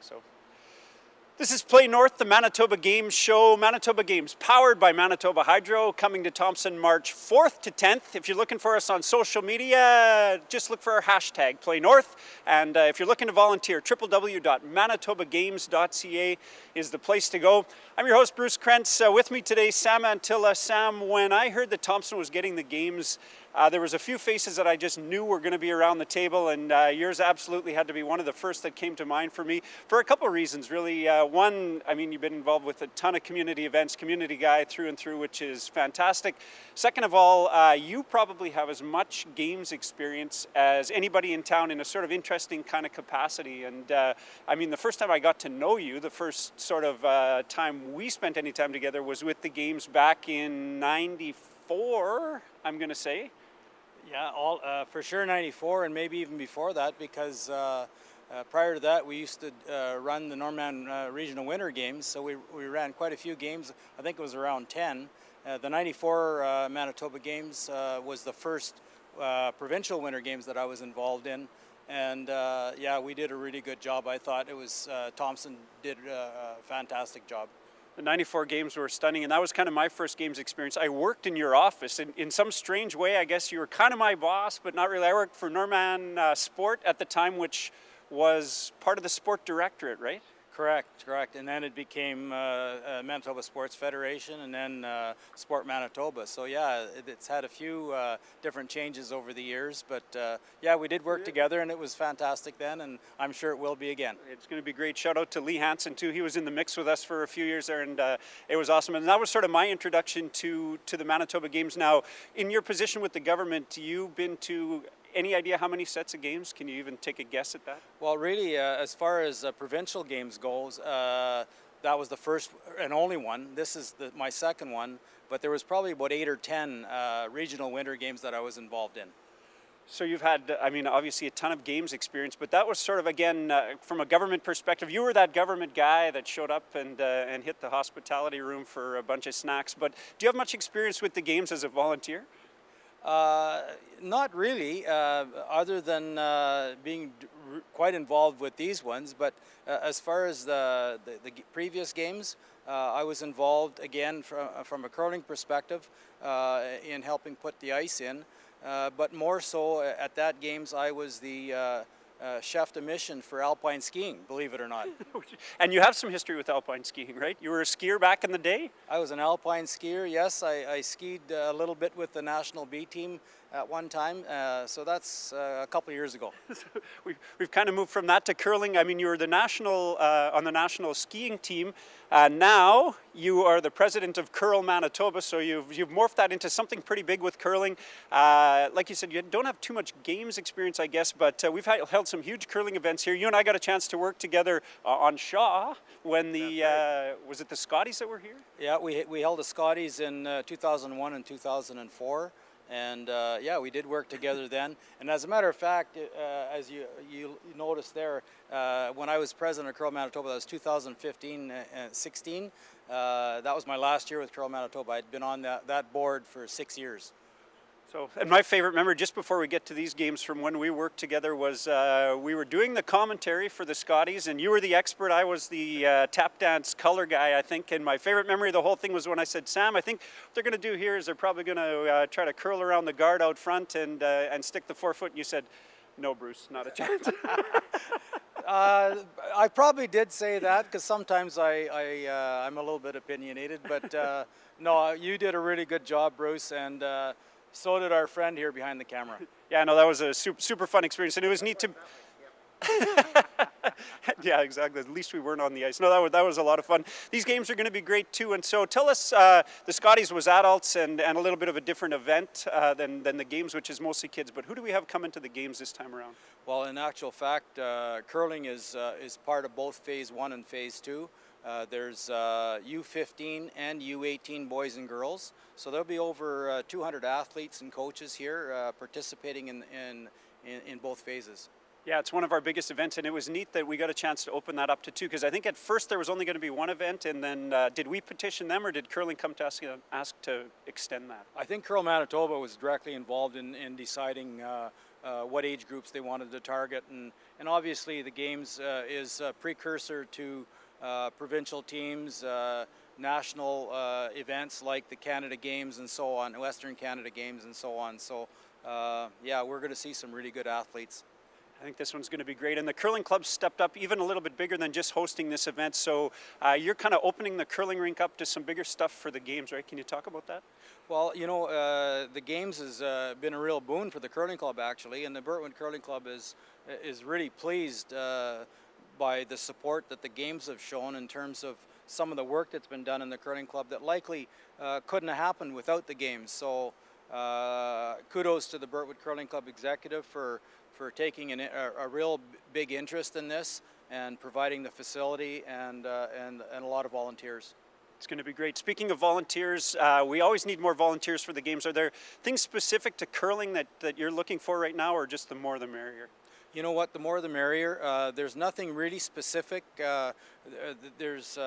So this is Play North, the Manitoba Games show. Manitoba Games powered by Manitoba Hydro, coming to Thompson March 4th to 10th. If you're looking for us on social media, just look for our hashtag Play North. And if you're looking to volunteer, www.manitobagames.ca is the place to go. I'm your host, Bruce Krentz. With me today, Sam Antila. Sam, when I heard that Thompson was getting the games, there was a few faces that I just knew were going to be around the table, and yours absolutely had to be one of the first that came to mind for me for a couple of reasons, really. One, I mean, you've been involved with a ton of community events, community guy through and through, which is fantastic. Second of all, you probably have as much games experience as anybody in town in a sort of interesting kind of capacity. And I mean, the first time I got to know you, the first sort of time we spent any time together was with the games back in '94, I'm going to say. Yeah, for sure 94 and maybe even before that, because prior to that we used to run the Norman Regional Winter Games, so we ran quite a few games. I think it was around 10. The 94 Manitoba Games was the first provincial Winter Games that I was involved in, and yeah, we did a really good job. I thought it was Thompson did a fantastic job. The 94 games were stunning, and that was kind of my first games experience. I worked in your office, and in some strange way, I guess you were kind of my boss, but not really. I worked for Norman Sport at the time, which was part of the sport directorate, right? Correct. And then it became Manitoba Sports Federation, and then Sport Manitoba. So yeah, it's had a few different changes over the years, but yeah, we did work together, and it was fantastic then, and I'm sure it will be again. It's going to be great. Shout out to Lee Hansen too. He was in the mix with us for a few years there, and it was awesome. And that was sort of my introduction to the Manitoba Games. Now, in your position with the government, you've been to any idea how many sets of games? Can you even take a guess at that? Well, really, as far as provincial games goes, that was the first and only one. This is my second one, but there was probably about 8 or 10 regional winter games that I was involved in. So you've had, I mean, obviously a ton of games experience, but that was sort of, again, from a government perspective, you were that government guy that showed up and hit the hospitality room for a bunch of snacks. But do you have much experience with the games as a volunteer? Not really, other than being quite involved with these ones. But as far as the previous games, I was involved again from a curling perspective in helping put the ice in. But more so at that games, I was the chef de mission for alpine skiing, believe it or not. And you have some history with alpine skiing, right? You were a skier back in the day? I was an alpine skier, yes. I skied a little bit with the National B team at one time, so that's a couple of years ago. We've kind of moved from that to curling. I mean, you were the national on the national skiing team. Now you are the president of Curl Manitoba, so you've morphed that into something pretty big with curling. Like you said, you don't have too much games experience, I guess, but we've held some huge curling events here. You and I got a chance to work together on Shaw when the was it the Scotties that were here? Yeah, we held the Scotties in 2001 and 2004. And yeah, we did work together then. And as a matter of fact, as you noticed there, when I was president of Curl Manitoba, that was 2015-16. That was my last year with Curl Manitoba. I'd been on that board for 6 years. So, and my favorite memory, just before we get to these games from when we worked together, was we were doing the commentary for the Scotties, and you were the expert. I was the tap dance color guy, I think. And my favorite memory of the whole thing was when I said, Sam, I think what they're going to do here is they're probably going to try to curl around the guard out front and stick the 4 foot. And you said, no, Bruce, not a chance. I probably did say that because sometimes I'm a little bit opinionated, but no, you did a really good job, Bruce, and so did our friend here behind the camera. Yeah, no, that was a super fun experience, and it was neat to. Yeah, exactly. At least we weren't on the ice. No, that was a lot of fun. These games are going to be great too. And so, tell us, the Scotties was adults and a little bit of a different event than the games, which is mostly kids. But who do we have coming to the games this time around? Well, in actual fact, curling is part of both Phase 1 and Phase 2. There's U15 and U18 boys and girls. So there'll be over 200 athletes and coaches here participating in both phases. Yeah, it's one of our biggest events, and it was neat that we got a chance to open that up to two, because I think at first there was only going to be one event, and then did we petition them, or did curling come to us and ask to extend that? I think Curl Manitoba was directly involved in deciding what age groups they wanted to target, and obviously the games is a precursor to provincial teams, national events like the Canada Games and so on, Western Canada Games and so on. So yeah, we're going to see some really good athletes. I think this one's going to be great. And the curling club stepped up even a little bit bigger than just hosting this event. So you're kind of opening the curling rink up to some bigger stuff for the games, right? Can you talk about that? Well, you know, the games has been a real boon for the curling club actually, and the Bertwood Curling Club is really pleased by the support that the games have shown in terms of some of the work that's been done in the curling club that likely couldn't have happened without the games. So kudos to the Bertwood Curling Club executive for taking a real big interest in this and providing the facility and a lot of volunteers. It's going to be great. Speaking of volunteers, we always need more volunteers for the games. Are there things specific to curling that you're looking for right now, or just the more the merrier? You know what, the more the merrier. There's nothing really specific. There's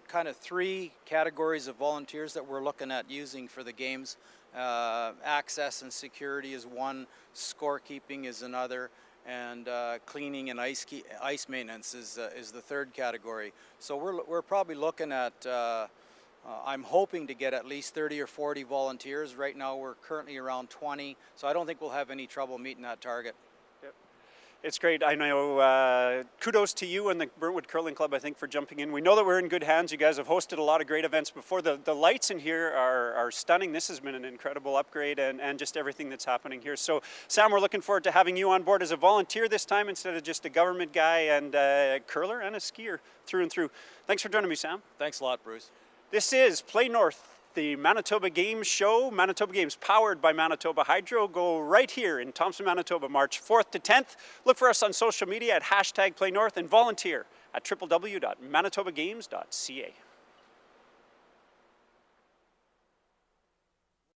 kind of three categories of volunteers that we're looking at using for the games. Access and security is one, scorekeeping is another, and cleaning and ice maintenance is the third category. So we're probably looking at, I'm hoping to get at least 30 or 40 volunteers. Right now we're currently around 20, so I don't think we'll have any trouble meeting that target. It's great. I know. Kudos to you and the Bertwood Curling Club, I think, for jumping in. We know that we're in good hands. You guys have hosted a lot of great events before. The lights in here are stunning. This has been an incredible upgrade and just everything that's happening here. So, Sam, we're looking forward to having you on board as a volunteer this time instead of just a government guy and a curler and a skier through and through. Thanks for joining me, Sam. Thanks a lot, Bruce. This is Play North, the Manitoba Games show. Manitoba Games powered by Manitoba Hydro. Go right here in Thompson, Manitoba, March 4th to 10th. Look for us on social media at #PlayNorth and volunteer at www.manitobagames.ca.